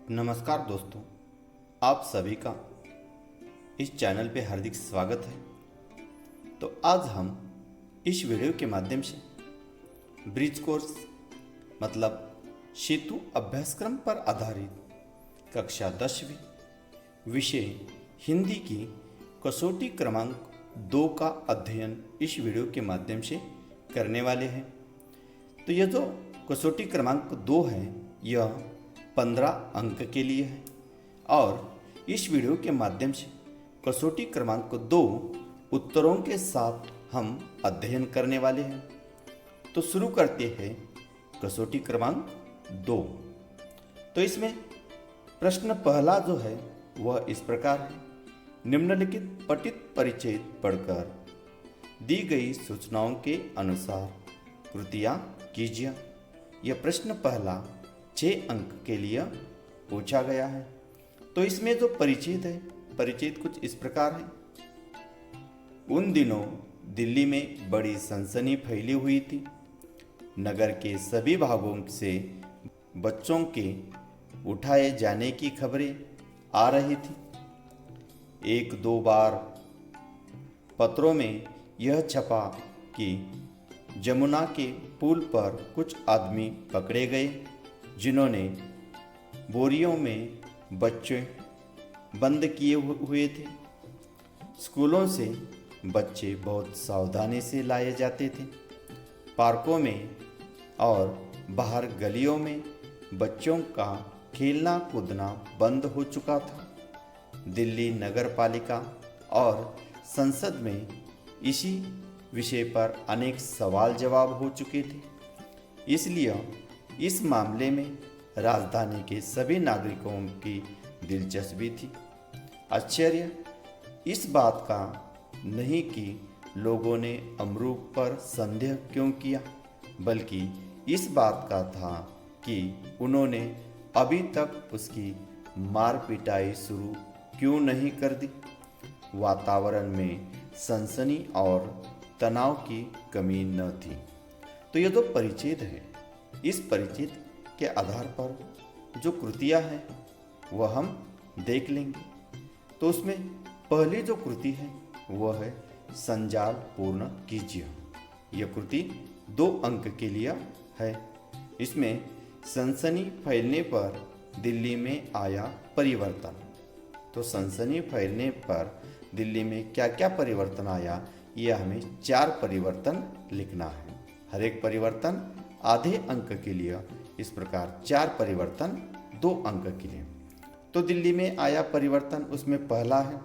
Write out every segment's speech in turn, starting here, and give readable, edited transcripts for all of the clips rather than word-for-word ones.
नमस्कार दोस्तों, आप सभी का इस चैनल पे हार्दिक स्वागत है। तो आज हम इस वीडियो के माध्यम से ब्रिज कोर्स मतलब सेतु अभ्यासक्रम पर आधारित कक्षा 10वीं विषय हिंदी की कसौटी क्रमांक 2 का अध्ययन इस वीडियो के माध्यम से करने वाले हैं। तो यह जो कसौटी क्रमांक 2 है यह 15 अंक के लिए है और इस वीडियो के माध्यम से कसौटी क्रमांक 2 उत्तरों के साथ हम अध्ययन करने वाले हैं। तो शुरू करते हैं कसौटी क्रमांक 2। तो इसमें प्रश्न पहला जो है वह इस प्रकार है, निम्नलिखित पठित परिचय पढ़कर दी गई सूचनाओं के अनुसार कृतियाँ कीजिए। यह प्रश्न पहला 6 अंक के लिए पूछा गया है। तो इसमें जो परिचित है, परिचित कुछ इस प्रकार है। उन दिनों दिल्ली में बड़ी सनसनी फैली हुई थी। नगर के सभी भागों से बच्चों के उठाए जाने की खबरें आ रही थी। एक दो बार पत्रों में यह छपा कि जमुना के पुल पर कुछ आदमी पकड़े गए जिन्होंने बोरियों में बच्चे बंद किए हुए थे। स्कूलों से बच्चे बहुत सावधानी से लाए जाते थे। पार्कों में और बाहर गलियों में बच्चों का खेलना कूदना बंद हो चुका था। दिल्ली नगर पालिका और संसद में इसी विषय पर अनेक सवाल जवाब हो चुके थे। इसलिए इस मामले में राजधानी के सभी नागरिकों की दिलचस्पी थी। आश्चर्य इस बात का नहीं कि लोगों ने अमरूद पर संदेह क्यों किया, बल्कि इस बात का था कि उन्होंने अभी तक उसकी मार पिटाई शुरू क्यों नहीं कर दी। वातावरण में सनसनी और तनाव की कमी न थी। तो यह जो परिचित है, इस परिचित के आधार पर जो कृतियाँ हैं वह हम देख लेंगे। तो उसमें पहली जो कृति है वह है संजाल पूर्ण कीजिए। यह कृति 2 अंक के लिए है। इसमें सनसनी फैलने पर दिल्ली में आया परिवर्तन। तो सनसनी फैलने पर दिल्ली में क्या क्या परिवर्तन आया, यह हमें 4 परिवर्तन लिखना है। हर एक परिवर्तन आधे अंक के लिए, इस प्रकार 4 परिवर्तन 2 अंक के लिए। तो दिल्ली में आया परिवर्तन उसमें पहला है,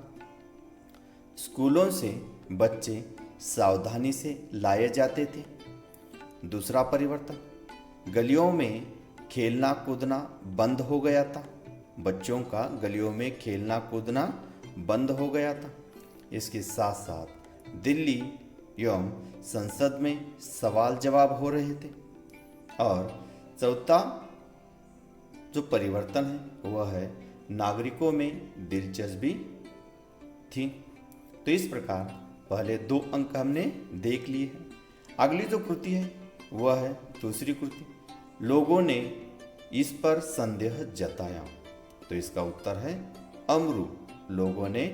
स्कूलों से बच्चे सावधानी से लाए जाते थे। दूसरा परिवर्तन, गलियों में खेलना कूदना बंद हो गया था। बच्चों का गलियों में खेलना कूदना बंद हो गया था। इसके साथ साथ दिल्ली एवं संसद में सवाल जवाब हो रहे थे। और चौथा जो परिवर्तन है वह है नागरिकों में दिलचस्पी थी। तो इस प्रकार पहले 2 अंक हमने देख लिए हैं। अगली जो कृति है वह है दूसरी कृति, लोगों ने इस पर संदेह जताया। तो इसका उत्तर है अमरू। लोगों ने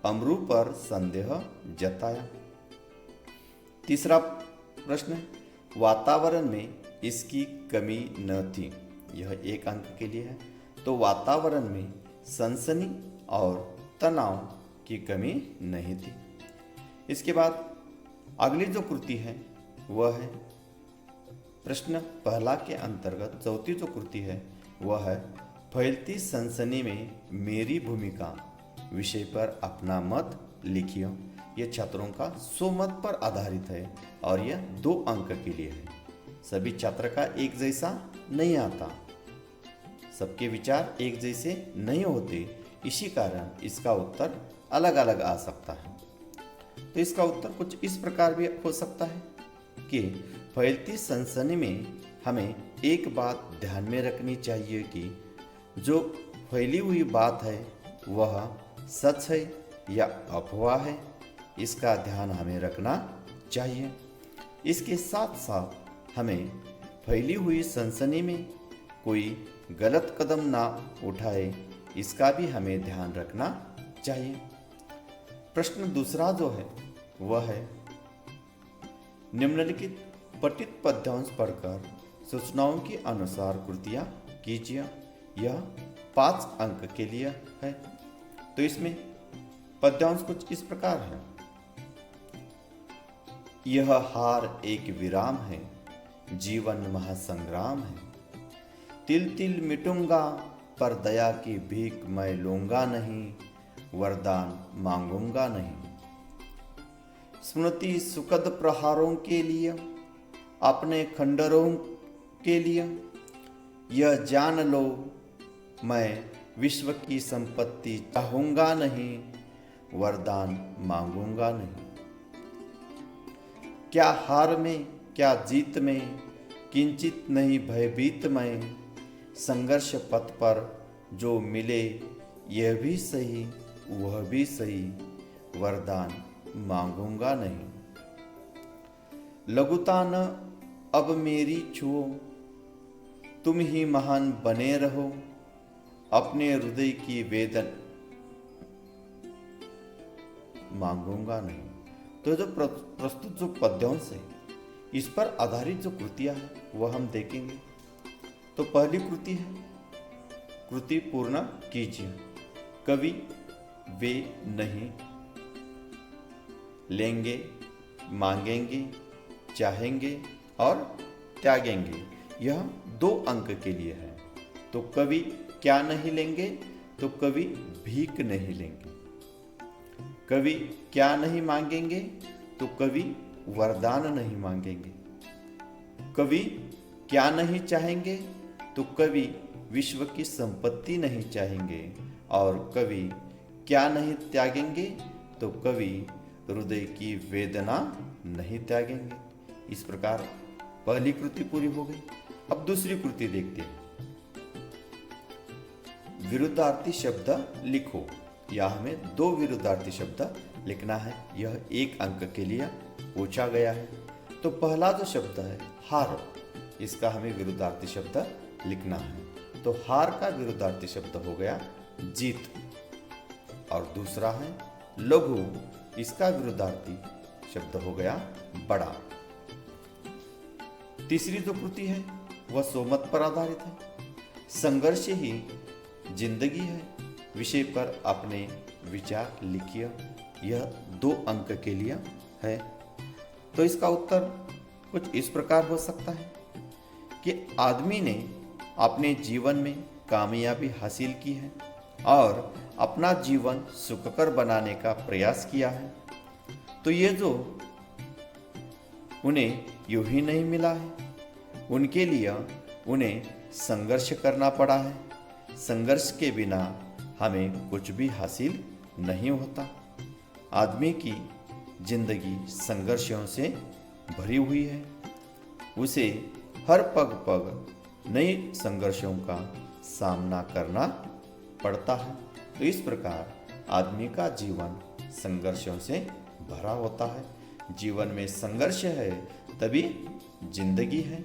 अमरू पर संदेह जताया। तीसरा प्रश्न है, वातावरण में इसकी कमी न थी। यह 1 अंक के लिए है। तो वातावरण में सनसनी और तनाव की कमी नहीं थी। इसके बाद अगली जो कृति है वह है प्रश्न पहला के अंतर्गत चौथी जो कृति है वह है फैलती सनसनी में मेरी भूमिका विषय पर अपना मत लिखिए। यह छात्रों का स्वमत पर आधारित है और यह 2 अंक के लिए है। सभी छात्र का एक जैसा नहीं आता, सबके विचार एक जैसे नहीं होते, इसी कारण इसका उत्तर अलग अलग आ सकता है। तो इसका उत्तर कुछ इस प्रकार भी हो सकता है कि फैलती सनसनी में हमें एक बात ध्यान में रखनी चाहिए कि जो फैली हुई बात है वह सच है या अफवाह है, इसका ध्यान हमें रखना चाहिए। इसके साथ साथ हमें फैली हुई सनसनी में कोई गलत कदम ना उठाए, इसका भी हमें ध्यान रखना चाहिए। प्रश्न दूसरा जो है वह है, निम्नलिखित पठित पद्यांश पढ़कर सूचनाओं के अनुसार कृतियां कीजिए। यह 5 अंक के लिए है। तो इसमें पद्यांश कुछ इस प्रकार है। यह हार एक विराम है, जीवन महासंग्राम है। तिल तिल मिटूंगा, पर दया की भीख मैं लूंगा नहीं, वरदान मांगूंगा नहीं। स्मृति सुखद प्रहारों के लिए, अपने खंडरों के लिए, यह जान लो मैं विश्व की संपत्ति चाहूंगा नहीं, वरदान मांगूंगा नहीं। क्या हार में क्या जीत में, किंचित नहीं भयभीत मैं। संघर्ष पथ पर जो मिले, यह भी सही वह भी सही, वरदान मांगूंगा नहीं। लघुता न अब मेरी छुओ, तुम ही महान बने रहो, अपने हृदय की वेदन मांगूंगा नहीं। तो जो प्रस्तुत जो पद्यांश है, इस पर आधारित जो कृतियां है वह हम देखेंगे। तो पहली कृति है, कृति पूर्ण कीजिए। कवि वे नहीं लेंगे, मांगेंगे, चाहेंगे और त्यागेंगे, यह 2 अंक के लिए है। तो कवि क्या नहीं लेंगे, तो कवि भीख नहीं लेंगे। कवि क्या नहीं मांगेंगे, तो कवि वरदान नहीं मांगेंगे। कवि क्या नहीं चाहेंगे, तो कवि विश्व की संपत्ति नहीं चाहेंगे। और कवि क्या नहीं त्यागेंगे, तो कवि हृदय की वेदना नहीं त्यागेंगे। इस प्रकार पहली कृति पूरी हो गई। अब दूसरी कृति देखते हैं। विरुद्धार्थी शब्द लिखो। या हमें 2 विरुद्धार्थी शब्द लिखना है। यह 1 अंक के लिए पूछा गया है। तो पहला जो शब्द है हार, इसका हमें विरुद्धार्थी शब्द लिखना है। तो हार का विरुद्धार्थी शब्द हो गया जीत। और दूसरा है लघु, इसका विरुद्धार्थी शब्द हो गया बड़ा। तीसरी जो कृति है वह सोमत पर आधारित है। संघर्ष ही जिंदगी है, विषय पर अपने विचार लिखिए। यह 2 अंक के लिए है। तो इसका उत्तर कुछ इस प्रकार हो सकता है कि आदमी ने अपने जीवन में कामयाबी हासिल की है और अपना जीवन सुखकर बनाने का प्रयास किया है। तो ये जो उन्हें यूं ही नहीं मिला है, उनके लिए उन्हें संघर्ष करना पड़ा है। संघर्ष के बिना हमें कुछ भी हासिल नहीं होता। आदमी की जिंदगी संघर्षों से भरी हुई है। उसे हर पग पग नए संघर्षों का सामना करना पड़ता है। तो इस प्रकार आदमी का जीवन संघर्षों से भरा होता है। जीवन में संघर्ष है तभी जिंदगी है।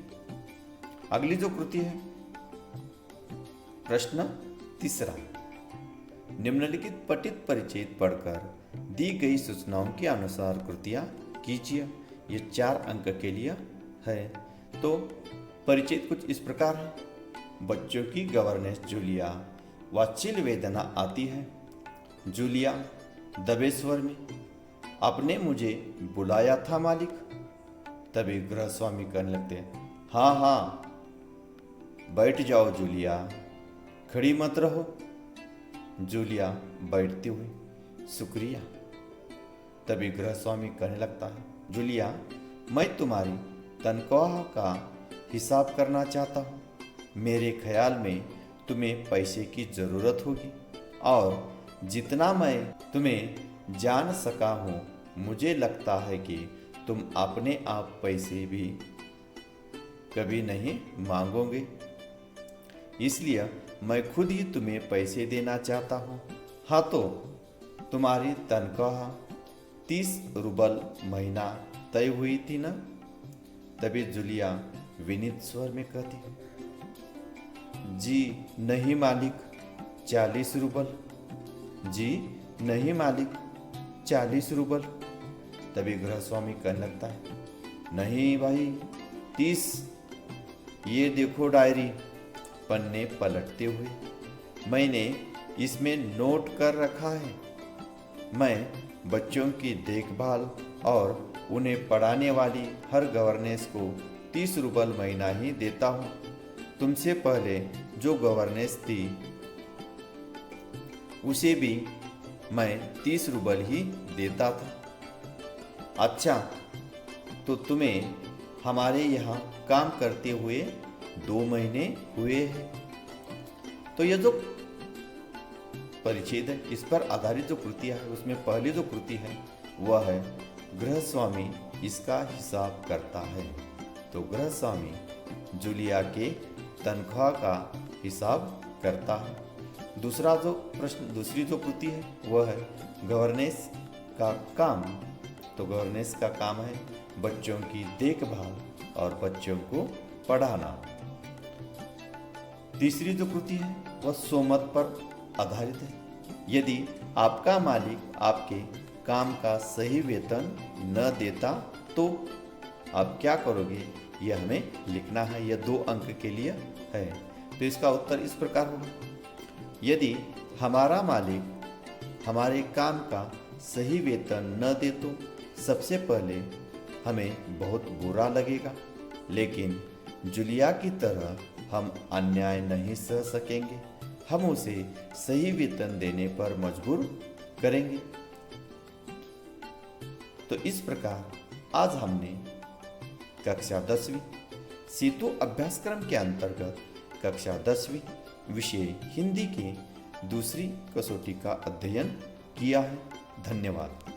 अगली जो कृति है, प्रश्न तीसरा, निम्नलिखित पठित परिचित पढ़कर दी गई सूचनाओं के अनुसार कृतियां कीजिए। ये 4 अंक के लिए है। तो परिचित कुछ इस प्रकार है। बच्चों की गवर्नेंस जूलिया, वात्सल्य वेदना आती है। जूलिया दबे स्वर में, आपने मुझे बुलाया था मालिक। तभी गृहस्वामी कहने लगते हैं, हाँ हाँ बैठ जाओ जूलिया, खड़ी मत रहो। जूलिया बैठती हुई, शुक्रिया। तभी गृहस्वामी कहने लगता है, जूलिया मैं तुम्हारी तनख्वाह का हिसाब करना चाहता हूँ। मेरे ख्याल में तुम्हें पैसे की ज़रूरत होगी और जितना मैं तुम्हें जान सका हूँ, मुझे लगता है कि तुम अपने आप पैसे भी कभी नहीं मांगोगे। इसलिए मैं खुद ही तुम्हें पैसे देना चाहता हूँ। हाँ, तो तुम्हारी तनख्वाह 30 रूबल महीना तय हुई थी ना? तभी जूलिया विनीत स्वर में कहती, जी नहीं मालिक, 40 रूबल। जी नहीं मालिक, 40 रूबल। तभी गृहस्वामी कहने लगता है, नहीं भाई, 30। ये देखो डायरी, पन्ने पलटते हुए, मैंने इसमें नोट कर रखा है। मैं बच्चों की देखभाल और उन्हें पढ़ाने वाली हर गवर्नेंस को 30 रूबल महीना ही देता हूँ। तुमसे पहले जो गवर्नेंस थी उसे भी मैं 30 रूबल ही देता था। अच्छा, तो तुम्हें हमारे यहाँ काम करते हुए 2 महीने हुए हैं। तो यह जो परिच्छेद है, इस पर आधारित जो कृतियाँ है, उसमें पहली जो कृति है वह है गृहस्वामी इसका हिसाब करता है। तो गृहस्वामी जूलिया के तनख्वाह का हिसाब करता है। दूसरी जो कृति है वह है गवर्नेंस का काम। तो गवर्नेंस का काम है बच्चों की देखभाल और बच्चों को पढ़ाना। तीसरी जो कृति है वह सोमत पर आधारित है। यदि आपका मालिक आपके काम का सही वेतन न देता तो आप क्या करोगे, यह हमें लिखना है। यह 2 अंक के लिए है। तो इसका उत्तर इस प्रकार होगा, यदि हमारा मालिक हमारे काम का सही वेतन न दे तो सबसे पहले हमें बहुत बुरा लगेगा, लेकिन जूलिया की तरह हम अन्याय नहीं सह सकेंगे। हम उसे सही वेतन देने पर मजबूर करेंगे। तो इस प्रकार आज हमने कक्षा 10वीं सेतु अभ्यासक्रम के अंतर्गत कक्षा 10वीं विषय हिंदी के दूसरी कसौटी का अध्ययन किया है। धन्यवाद।